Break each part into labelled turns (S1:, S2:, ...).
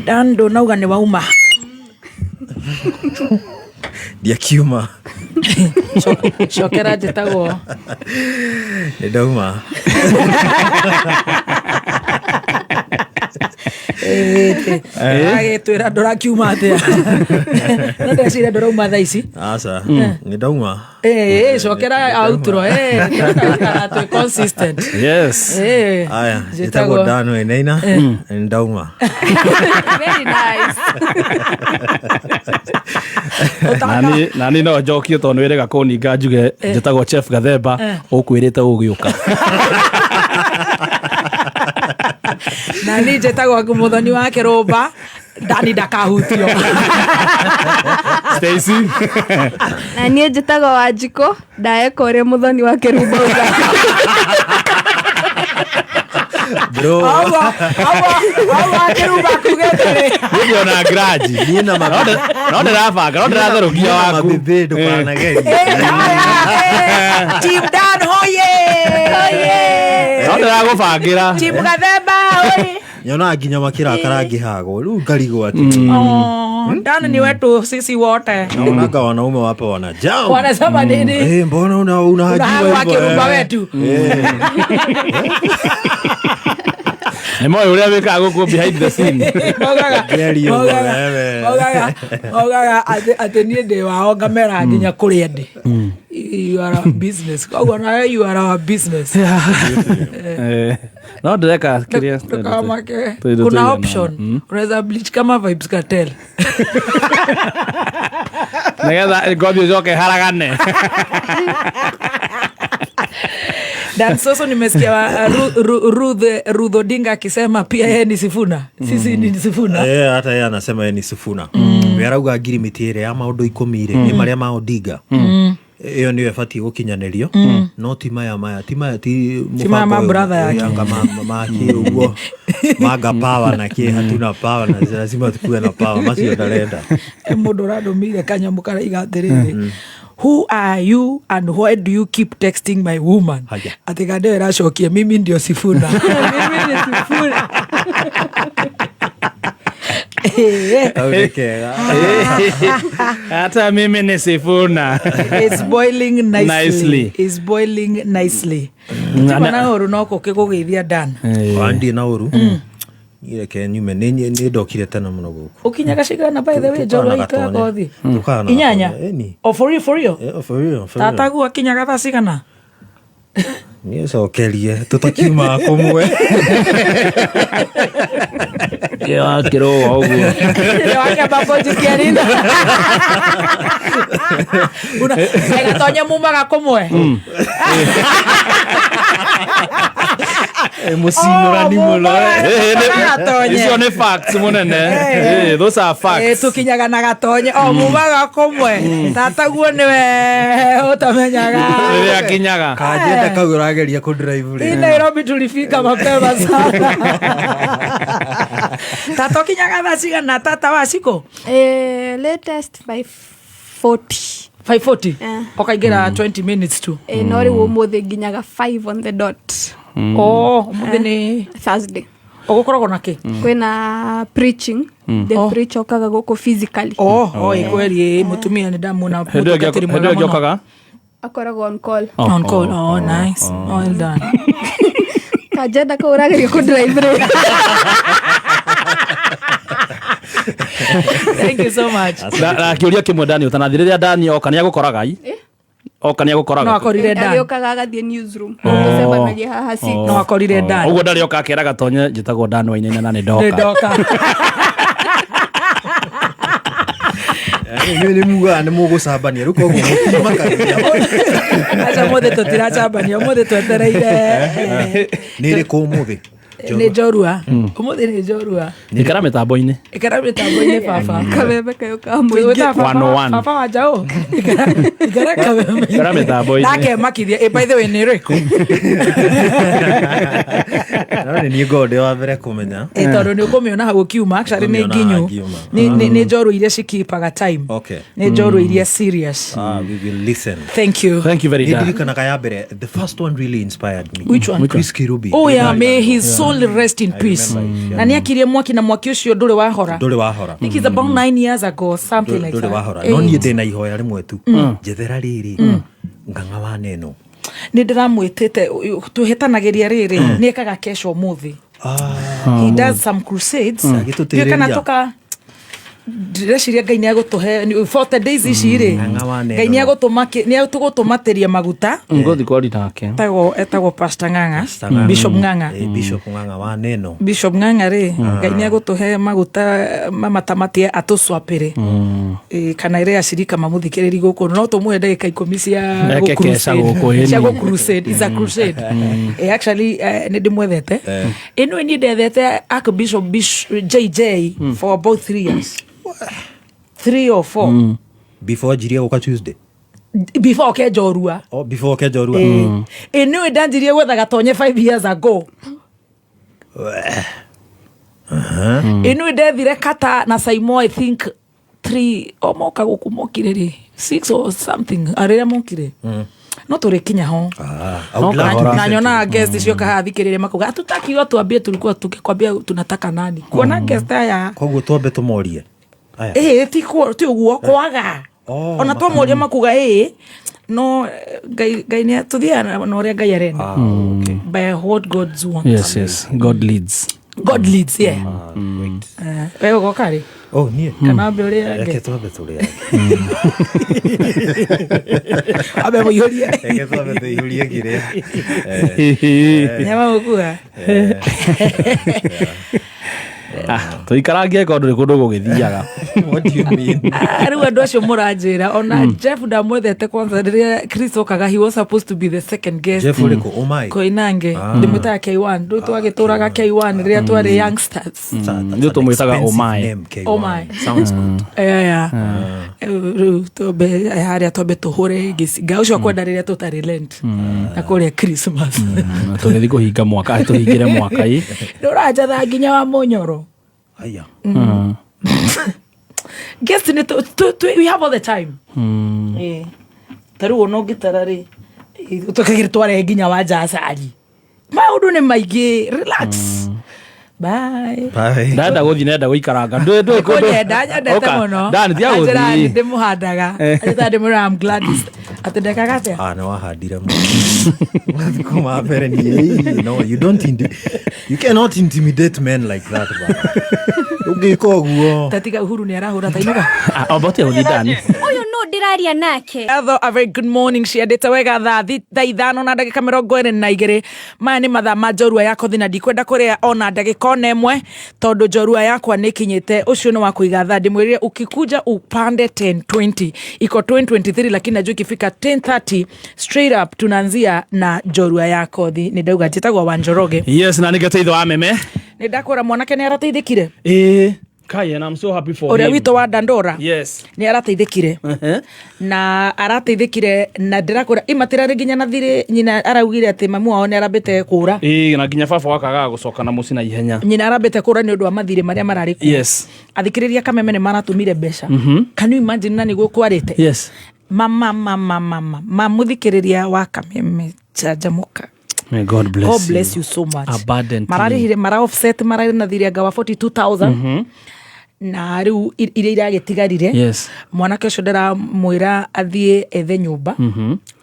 S1: Dando nauga ni wauma.
S2: Dia kiuma.
S1: Shokera jetago.
S2: Edauma.
S1: Twira ndora kiuma atia. No ndecira ndora uma thaa ici.
S2: Asa, ngidauma.
S1: Shokera outro to consistent.
S3: Yes.
S2: Aya, jetago dano eneina ndauma.
S1: Very nice.
S3: Nani no jokio to nwere gakoni ngajuge jetago Chef Gathemba ukwirite ugiuka.
S1: Nani jetago muthoni wake Roba Dani ndakahutio.
S3: Stacy.
S4: Nani jetago Wajiko ndaeka ore muthoni wake Ruba.
S2: Bro.
S1: Awa Ruba kugetare.
S3: Ndio na graji.
S2: Nina mabibi.
S3: No ndiratherukia waku.
S2: Mabibi ndukana geri.
S1: Team Dan hoye.
S3: No ndiragubangira.
S1: Team Gathemba hoye.
S2: Nyona nginya makira karangi hago. Riu ngarigo ati.
S1: Dan ni wetu sisi wote.
S2: Naona wanaume wapo wanajam.
S1: Wanasema nini?
S2: Mbona unahajua
S1: hivyo? Ruba wetu.
S3: Nemo uria weka guku behind the scene.
S1: Ogaga ate nie de wao kamera nginya kuria ndi. You are a business. Ogona you are our business.
S3: No direka kiria.
S1: Kuna option. Unaweza bleach kama Vibes Cartel.
S3: Nagetha ngobio joke haragane.
S1: Dan soso nimesikia Ruth Odinga akisema pia yeye ni Sifuna. Sisi ni Sifuna.
S2: Hata yeye anasema yeye ni Sifuna. Werauga ngirimiti ire ya maundu 10 ni maria ma Odinga. Iyo niwe fati gukinyanerio no ti maya ti
S1: mama brother yake
S2: yanga mama ki ugo maga power na ki hatuna power na lazima tukue na power masio ndalenda
S1: mundu radomire kanyamu kara igatirire. Who are you and why do you keep texting my woman? Atikade rashokie mimi ndio Sifuna. Mimi ni Sifuna.
S3: Hata mimi ni Sifuna.
S1: It's boiling nicely. It's boiling nicely. Wana oru no ko kugithia Dan.
S2: Wandi na oru. Ile ke nyume ni ndokire tena muno guku.
S1: Ukinyaga shigana by the way joro ika gothi. Inyanya. For real.
S2: For real.
S1: Tatagu akinyaga thasigana.
S2: Ni cokerie tutakiuma kumwe.
S3: Ya kiro ogu.
S1: Ya babo jikiarina. Una egatonya mumaga kumwe.
S2: Emosinora ni mulo.
S3: Icio ni facts munene. Those are facts.
S1: Tukinyaga na gatonye mumaga kumwe. Tataguo niwe utamenyaga.
S3: Ria kinyaga.
S2: Kajeta kagurageria ku drive ri.
S1: Nairobi tulifika mapema sana. Tata kinyaga thasiga na tata wasiko.
S4: Latest 5:40.
S1: 5:40. Okaigera 20 minutes tu.
S4: Nori wo mothe ginyaga 5 on the dot.
S1: Mothe ni
S4: Thursday.
S1: Ogukoragwo naki?
S4: Kwena preaching. The preach okaga goko physically.
S1: Ikweli mutumia ni damu na
S3: mutukatiri mwana. Hedo jokaga?
S4: Akoragwo on call.
S1: On call. Nice. Well done.
S4: Kajenda ka urageria ku drive re.
S1: Thank you so much.
S3: Na kiuria kimwe Dani utanathiriria Dani okania gukoraga i. Okania gukoraga.
S1: No akorire Dani.
S4: Ariokaga agathie newsroom. Musebanagia haha si.
S1: No akorire Dani.
S3: Ugo Dani oka akera gatonye jitagwo Dani wainaina na ni ndoka.
S1: Ni ndoka.
S2: Ni muga ni mugusabania ruko gumutimakaria.
S1: Acha mothe tutiracabania mothe twetereire.
S2: Ni ri ku muthi.
S1: Ni jorua. Umothe ni jorua.
S3: Ikara mitambo-ini.
S1: Baba.
S4: Kabebe kayo ka muingi.
S1: Baba wajao. Ikara kabebe.
S3: Ikara mitambo-ini.
S1: Nake makithia by the way ni riku.
S2: Ni gode wa mbere kumenya.
S1: Tondu ni ukumiona hagu kiuma actually ni nginyu. Ni joru iria cikipaga time.
S2: Okay.
S1: Ni joru iria serious.
S2: We will listen.
S1: Thank you.
S3: Thank you very much.
S2: The first one really inspired me.
S1: Which one?
S2: Chris Kirubi.
S1: Oh yeah, may his soul will rest in peace. Na ni akirie mwaki na mwaki ucio nduri wahora.
S2: I
S1: think it's about 9 years ago, something like that.
S2: No niĩ ndĩna ihoya rĩmwe tu njethera rĩrĩ Ng'ang'a wa Neno.
S1: Nĩ ndĩramwĩtĩte tũhĩtanagĩria rĩrĩ nĩ ekaga kesho ũmũthĩ. He does some crusades. Kana toka ndĩreciria Ngai nĩ agũtũhe 40 days ici rĩ. Ngai nĩ agũtũmatĩria maguta.
S3: Ngothi kwari nake.
S1: Etagwo Pastor Ng'ang'a. Bishop Ng'ang'a.
S2: Bishop Ng'ang'a wa Neno.
S1: Bishop Ng'ang'a rĩ. Ngai nĩ agũtũhe maguta mamatamatie atũcwapĩre. Kana ire acirika mamũthikĩrĩri gũkũ no tũmũhe ndagĩka 10 cia crusade. It's a crusade. Actually nĩ ndĩmwethete. Ĩno nĩ ndethete Archbishop JJ for about 3 years. 3 or 4
S2: before jiria goka Tuesday
S1: before Kejorua.
S2: Before Kejorua.
S1: Ĩno ndanjirie gwetha gatonye 5 years ago. Ĩno ndethire kata na Saimo I think 3 o moka gukumokire ri 6 or something arĩa mokire. No tũrĩ kinya ho. Na nyona guest cio kahathikĩrĩria makuga tutaki watu ambie tulikuwa tukikwambia tunataka nani. Kuona guest aya.
S2: Koguo twambe tumorie.
S1: Ti uguo kwaga. Ona twamoria makuga no Ngai nĩ tuthia na ũrĩa Ngai arenda. By what God wants.
S3: Yes, God leads.
S1: God leads, yeah. Wewe goka rĩ?
S2: Niĩ.
S1: Kana ambe ũrĩa
S2: Reke twambe tũrĩa.
S1: Ambe mũihũrie.
S2: Reke twambe tũihũrie kĩrĩa.
S1: Nyama gũkua.
S3: Tuikarangie kondu rĩ kũndũ gũgĩthiaga.
S2: What do you mean?
S1: Rĩu andũ acio mũranjĩra ona Jeff ndamwethete kwanza rĩrĩa Chris okaga he was supposed to be the second guest.
S2: Jeff ũrĩkũ? Omai.
S1: Koinange ndĩmwĩtaga K1 ndũ twagĩtũraga K1 rĩrĩa twarĩ youngsters.
S3: Ndio tũmwĩtaga Omai.
S1: Omai.
S2: Sounds good.
S1: Rĩu tobe harĩa tobe tũhũre gĩcinga ũcio kwenda rĩrĩa tũtarĩ Lent na kũrĩa Christmas.
S3: Tũgĩthiĩ kũhinga mwaka tũhingĩre mwaka ĩ.
S1: Ndũranjatha nginya wa Mũnyoro.
S2: Aya.
S1: Guess we have all the time. Taru ono gitara ri. Utokagira tware nginya wa Jasari. Maundu nĩ maingĩ. Relax. Bye.
S3: Ndanda gũthiĩ nenda gũikaranga. Ndũ
S1: kũnyenda nyendete mũno.
S3: Ndani tia gũthiĩ.
S1: Ndĩmũhandaga. Ndĩta ndĩmũra I'm glad. Atendeka atĩa?
S2: Nĩ wahandire mũno. Kuma mbere ni no you cannot intimidate men like that. Ungĩka ũguo.
S1: Tatiga Uhuru nĩ arahũra tainoga.
S3: Obote gũthiĩ Ndani.
S4: Ũyũ no ndĩraria nake.
S1: A very good morning ciendete wega thaa 5 na ndagĩka 22 maya nĩ mathaa ma Njorua yakwa thina ndikwenda kũrĩa ona ndagĩka ĩmwe tondũ Njorua yakwa nĩ kinyĩte ũcio nĩ wa kũiga thaa ndĩmwĩrire ukikuja upande 10:20 iko 2023 lakini najua ikifika 10:30 straight up tunaanzia na Njorua yakwa nĩ ndauga njĩtagwo wa Njoroge.
S3: Yes na nĩgeteithio wa meme.
S1: Nĩ ndakwĩra mwanake nĩ arateithĩkire.
S3: Kai and I'm so happy for
S1: him. Ore wito wa Dandora.
S3: Yes.
S1: Ni arateithĩkire. Na arateithĩkire na ndirakora imatirari nginya na thire nyina araugire ati mamu wao ni arambete kũra.
S3: Na nginya baba wakaga gũcoka na muci na ihenya.
S1: Nyina arambete kũra ni ũndũ wa mathire maria marari kũ.
S3: Yes.
S1: Athikĩrĩria Kameme ni maratumire mbeca. Can you imagine nani gũkwarĩte?
S3: Yes.
S1: Mama muthikĩrĩria wa Kameme Chanjamuka.
S3: May God bless you.
S1: God bless you so much.
S3: Abundantly.
S1: Mararihire mara offset marari na thire ngawa 42,000. Na rĩu iria iragĩtigarire.
S3: Yes.
S1: Mwanake ũcio ndaramwĩra athiĩ ethe nyũmba.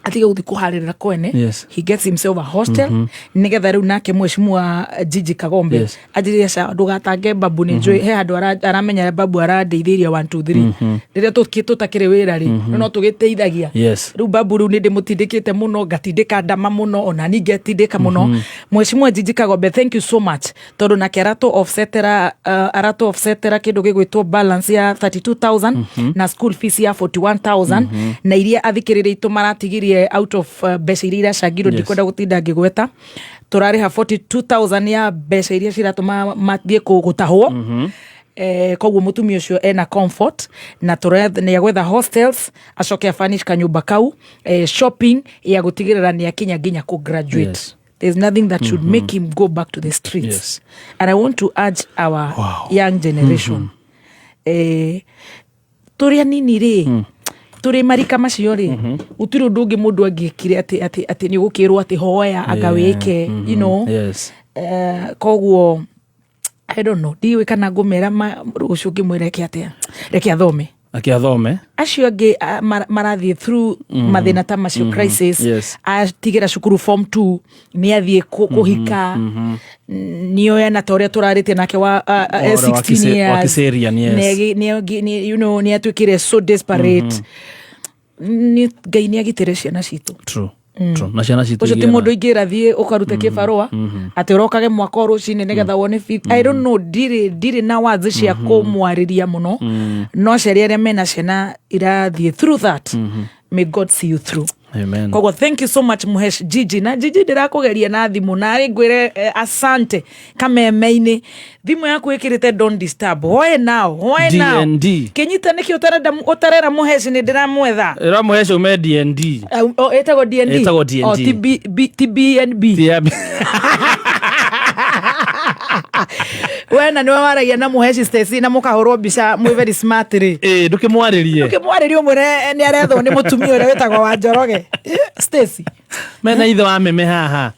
S1: Atiga gũthiĩ kũharĩrĩra kwene.
S3: Yes.
S1: He gets himself a hostel. Nĩgetha rĩu nake mheshimiwa Gigi Kagombe.
S3: Yes.
S1: Anjĩrĩria ndũgatange Babu nĩ njũĩ he andũ aramenya Babu arandeithĩria 1 2 3. Rĩrĩa tũtakĩrĩ wĩra rĩ no tũgĩteithagia.
S3: Yes.
S1: Rĩu Babu rĩu nĩ ndĩmũtindĩkĩte mũno ngatindĩka ndama mũno ona ni ngetindĩka mũno. Mheshimiwa Gigi Kagombe thank you so much tondũ nake arato offsetera kĩndũ gĩgwĩtwo balance ya 32,000 na school fees ya 41,000 na iria athikĩrĩria itũ maratigirie out of mbeca iria iracangirwo ndikwenda gũtinda ngĩgweta tũrarĩha 42,000 ya mbeca iria ciratũma mathiĩ gũtahwo. Koguo mutumia ũcio ena comfort na nĩ agwetha hostels acoke afanish kanyũmba kau shopping ya gũtigĩrĩra nĩ akinya nginya ku graduate. Yes. There's nothing that should make him go back to the streets.
S3: Yes.
S1: And I want to urge our young generation. Tũrĩa nini rĩ tũrĩ marika macio rĩ ũtirĩ ũndũ ũngĩ mũndũ angĩkire atĩ nĩ gũkĩrwo atĩ hoya anga wĩke you know.
S3: Yes.
S1: koguo I don't know ndiwe kana ngumera rucio ngimwireke atia reke athome acio angĩ marathiĩ through mathĩna ta macio crisis atigira cukuru form 2 nĩ athiĩ kũhika nĩoyana ta ũrĩa tũrarĩtie nake wa 16 years you know nĩ atuĩkire so desperate Ngai nĩ agitĩre ciana citũ
S3: na ciana citũ
S1: ucio ti mũndũ ingĩra thiĩ ũkarute kĩbarũa atĩ ũrokage mwaka rũcinĩ nĩgetha wone feed I don't know ndirĩ na wazi cia kũmwarĩria mũno no ciaria arĩa mena ciana irathiĩ through that may God see you through.
S3: Amen.
S1: Koguo thank you so much Muhesh Gigi na Gigi ndĩrakũgeria na thimũ narĩ ngwĩre asante kameme-inĩ thimũ yaku ĩkĩrĩte don't disturb hoye now kĩnyita nĩkĩ ũtarera Muhesh nĩ ndĩramwetha
S3: ĩra Muhesh ume DND
S1: ĩtagwo DND TBNB wena niwe waragia na Muhesh Stacy na mũkahũrwo mbica mwĩ very smart rĩ ndũkĩmwarĩrie ũmwĩre nĩ arethwo nĩ mũtumia ũrĩa wĩtagwo wa Njoroge Stacy
S3: mena ithe wa meme haha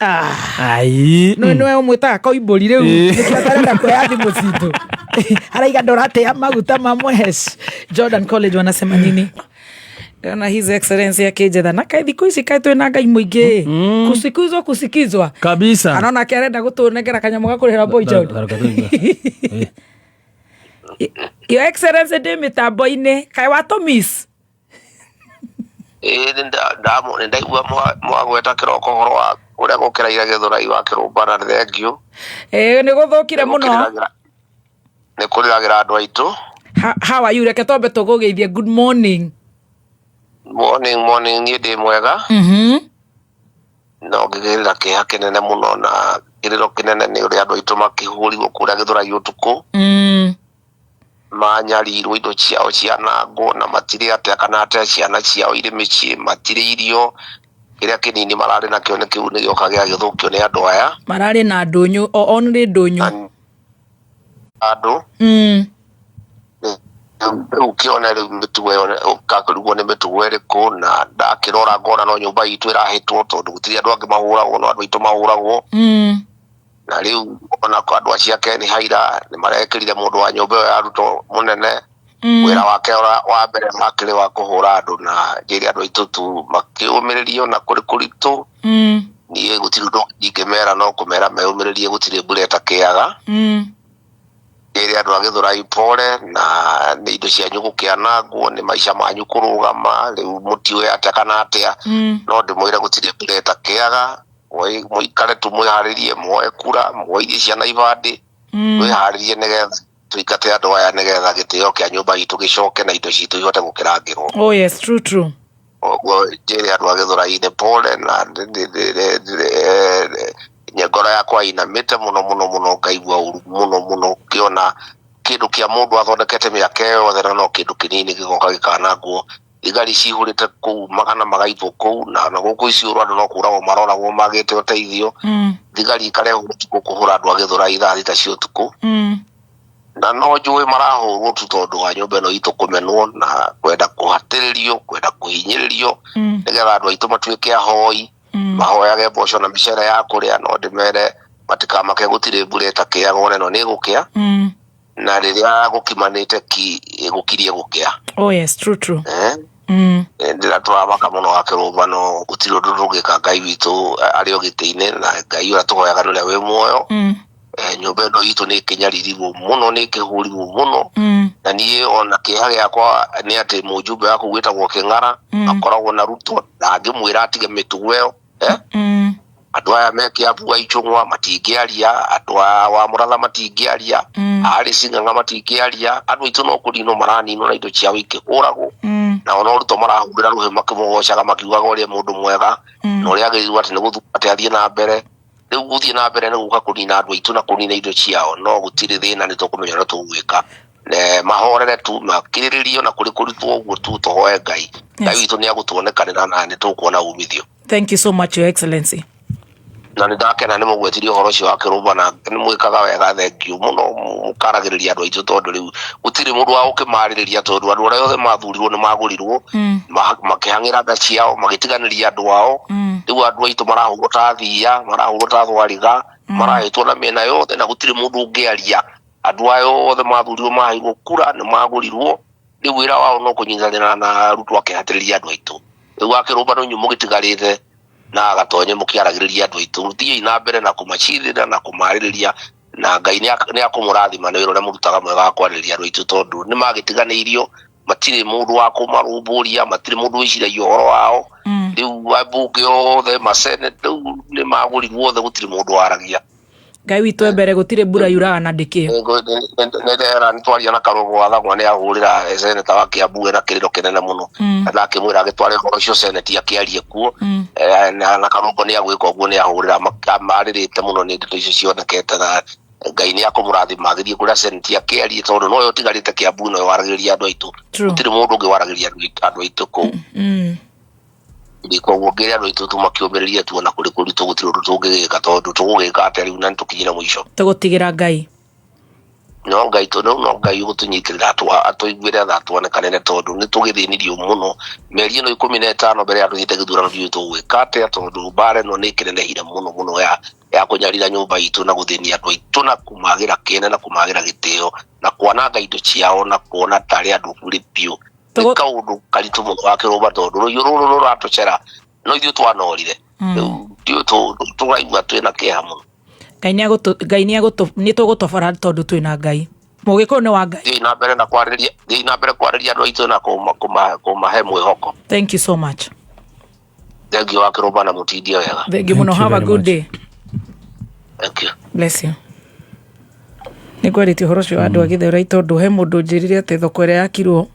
S1: niwe ũmwĩtaga koimbũri rĩu nĩkĩo atarenda kuoya thimũ citũ araiga ndũratĩa maguta ma Muhesh. Jordan College wanasema nini? Na His Excellency akĩnjetha na kaĩ thikũ ici kaĩ twĩna Ngai mũingĩ kusikizwa
S3: kabisa
S1: anaona akĩarenda gũtũnengera kanyamũ ga kũrĩhĩra boy child. Your Excellency ndĩ mĩtambo-inĩ kaĩ watũmiss
S5: ndaigua mwagweta kĩroko ũhoro wa ũrĩa gũkĩraire Gĩthũrai wa Kĩrũmbana thengiũ
S1: nĩ gũthũkire mũno
S5: nĩ kũrĩragĩra andũ aitũ.
S1: How are you? Reke twambe tũgũgeithie good morning.
S5: Morning niĩ ndĩ mwega no ngĩgĩrĩra kĩeha kĩnene mũno na kĩrĩro kĩnene nĩ ũrĩa andũ aitũ makĩhũrirwo kũrĩa Gĩthũrai ũtukũ manyarirwo indo ciao cianangwo na matirĩ atĩa kana atĩa ciana ciao irĩ mĩciĩ matirĩ irio kĩrĩa kĩnini mararĩ nakĩo nĩ kĩu nĩ gĩoka gĩagĩthũkio nĩ andũ aya
S1: mararĩ na ndũnyũ only ndũnyũ
S5: andũ ukiona rĩu mĩtugo ĩyo ũkakĩrugwo nĩ mĩtugo ĩrĩkũ na ndakĩrora ngona no nyũmba itũ ĩrahĩtwo tondũ gũtirĩ andũ angĩ mahũragwo no andũ aitũ mahũragwo na rĩu ona andũ acio ake nĩ haira nĩ marekĩrire mũndũ wa nyũmba ĩyo yarutwo mũnene wĩra wake wa mbere makĩrĩ wa kũhũra andũ na njĩrĩ andũ aitũ tu makĩũmĩrĩrio na kũrĩ kũritũ niĩ gũtirĩ ũndũ ingĩmera no kũmera meũmĩrĩrie gũtirĩ mbura ĩtakĩaga ĩrĩ andũ a Gĩthũrai pole na nĩ indo cianyu gũkĩanangwo nĩ maica manyu kũrũgama rĩu mũtiũĩ atĩa kana atĩa no ndĩmwĩre gũtirĩ mbura ĩtakĩaga mũikare tu mwĩharĩrie muoe kura muoithie ciana ibandĩ mwĩharĩrie nĩgetha tũingate andũ aya nĩgetha gĩtĩo kĩa nyũmba itũ gĩcoke na indo citũ ihote gũkĩrangĩrwo.
S1: Oh yes, true.
S5: Ũguo njĩre andũ a Gĩthũrai nĩ pole na ngoro yakwa inamĩte mũno ngaigua ũru mũno kĩona kĩndũ kĩa mũndũ athondekete mĩaka yothe no kĩndũ kĩnini gĩgoka gĩkanangwo thigari cihũrĩte kũu magana magaithwo kũu na gũkũ iciũrwo andũ no kũragwo maroragwo magĩte ũteithio thigari ikarehwo ũtukũ kũhũra andũ a Gĩthũrai thaa thita cia ũtukũ na no njũĩ marahũrwo tu tondũ wa nyũmba ĩno itũ kũmenwo na kwenda kũhatĩrĩrio kwenda kũhinyĩrĩrio nĩgetha andũ aitũ matuĩke ahoi mahoyage mboco na mĩcere ya kũrĩa no ndĩmere matikamake gũtirĩ mbura ĩtakĩaga ona ĩno nĩ gũkĩa na rĩrĩa gũkimanĩte gũkirie gũkĩa.
S1: Oh yes, true.
S5: Ndĩratũramaka mũno wa Kĩrũmbano gũtirĩ ũndũ ndũngĩka Ngai witũ arĩ o gĩtĩ-inĩ na Ngai ũrĩa tũhoyaga nĩ ũrĩa wĩ muoyo nyũmba ĩno itũ nĩ ĩkĩnyarirwo mũno nĩ ĩkĩhũrirwo mũno na niĩ ona kĩeha gĩakwa nĩ atĩ mũjumbe wa kũu wĩtagwo Kĩng'ara akoragwo na Ruto na angĩmwĩra atige mĩtugo ĩyo andũ aya me Kĩambu wa Icũng'wa matingĩaria andũ wa Mũratha matingĩaria arĩ Cing'ang'a matingĩaria andũ aitũ no kũninwo maraninwo na indo ciao ikĩhũragwo na ona Ruto marahũrĩra rũhĩ makĩmũgocaga makiugaga ũrĩa mũndũ mwega na ũrĩa agĩrĩirwo atĩ nĩ gũthukate athiĩ na mbere rĩu gũthiĩ na mbere nĩ gũka kũnina andũ aitũ na kũnina indo ciao no gũtirĩ thĩna nĩ tũkũmenya ũrĩa tũgwĩka mahorere tu makĩrĩrĩrio na kũrĩ kũrutwo ũguo tu tũhoe Ngai witũ nĩ agũtuonekanĩra na nĩ tũkuona umithio.
S1: Thank you so much, Your Excellency.
S5: Na nĩ ndakena nĩ mũgwetirie ũhoro ũcio wa Kĩrũmbana nĩ mwĩkaga wega thengiũ mũno mũkaragĩrĩria andũ aitũ tondũ rĩu gũtirĩ mũndũ wa gũkĩmarĩrĩria tondũ andũ arĩa othe mathurirwo nĩ magũrirwo makĩhang'ĩra nda ciao magĩtiganĩria andũ ao rĩu andũ aitũ marahũrwo ta thia marahũrwo ta thwariga marahitwo na mĩena yothe na gũtirĩ mũndũ ũngĩaria andũ aya othe mathurirwo maheirwo kura nĩ magũrirwo rĩu wĩra wao no kũnyitanĩra na arutwo akĩhatĩrĩria andũ aitũ rĩu akĩrũmbano nyumu gĩtigarĩte na agatonye mũkĩaragĩrĩria andũ aitũ thiĩ na mbere na kũmacirĩra na kũmarĩrĩria na Ngai nĩ akũmũrathima nĩ wĩra ũrĩa mũrutaga mwega wa kwarĩrĩria andũ aitũ tondũ nĩ magĩtiganĩirio matirĩ mũndũ wa kũmarũmbũria matirĩ mũndũ wĩciragia ũhoro wao rĩu ambunge othe masenete rĩu nĩ magũrirwo othe gũtirĩ mũndũ waragia
S1: Ngai witũ mbere gũtirĩ mbura yuraga na ndĩkĩo
S5: nĩ twaria na Karũgũ wa Thagwa nĩ ahũrĩra seneta wa Kiambu na kĩrĩro kĩnene mũno na akĩmwĩra agĩtware ũhoro ũcio seneti akĩarie kuo na Karũgũ nĩ agwĩka ũguo nĩ ahũrĩra marĩrĩte mũno nĩ ndeto icio cionekete na Ngai nĩ akũmũrathima agĩthiĩ kũrĩa seneti akĩarie tondũ nowe ũtigarĩte Kiambu nowe waragĩrĩria andũ aitũ gũtirĩ mũndũ ũngĩ waragĩrĩria andũ aitũ kũu koguo ngĩrĩa andũ aitũ tũmakĩũmĩrĩria tuona kũrĩ kũritũ gũtirĩ ũndũ tũngĩgĩka tondũ tũgũgĩka atĩa rĩu na nĩtũkinyire mũico
S1: tũgũtigĩra Ngai
S5: no Ngai gũtũnyitĩrĩra atũiguĩre tha tuonekanene tondũ nĩ tũgĩthĩnirio mũno mĩeri ĩno 15 mbere ya tũthiĩte gĩthurano ndiũĩ tũgwĩka atĩa tondũ mbara ĩno nĩ ĩkĩnenehire mũno ya kũnyarira nyũmba itũ na gũthĩnia andũ aitũ na kũmagĩra kĩene na kũmagĩra gĩtĩo na kuananga indo ciao na kuona tarĩ andũ kũrĩ piũ nĩ kaũndũ karitũ mũno wa kĩrũmba tondũ rũiũ rũrũ rũratũcera no ithuĩ twanorire ndiũĩ tũraigua twĩna kĩeha mũno
S1: Ngai nĩ tũgũtobora tondũ twĩna Ngai mũgĩkũyũ nĩ wa Ngai
S5: thiĩ na mbere kwarĩria andũ aitũ na kũmahe mwĩhoko.
S1: Thank you so much.
S5: Thank you wa kĩrũmba na mũtindie wega.
S1: Thank you mũno, have a good day.
S5: Thank you.
S1: Bless you. Nĩ kwarĩtie ũhoro ũcio wa andũ a Gĩthũrai tondũ he mũndũ njĩrire atĩ thoko ĩrĩa yakirwo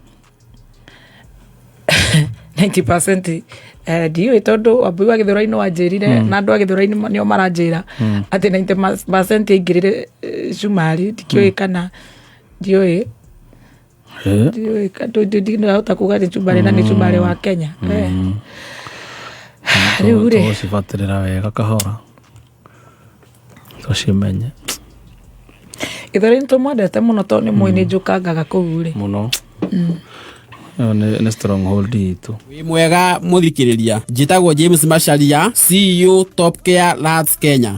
S1: 90% ndiũĩ tondũ Wambui wa Gĩthũrai no anjĩrire na andũ a Gĩthũrai nĩo maranjĩra atĩ 90% yaingĩrire cumari ndikĩũĩ kana ndiũĩ ndinahota kuga nĩ cumari na nĩ cumari wa Kenya rĩu rĩ
S3: tũcibatĩrĩra wega kahora tũcimenye
S1: Gĩthũrai nĩtũmwendete mũno tondũ nĩ mũĩ nĩ njũkangaga kũu rĩ
S3: mũno nĩ stronghold itũ.
S6: Wĩ mwega mũthikĩrĩria, njĩtagwo James Macharia, CEO Top Care Labs Kenya.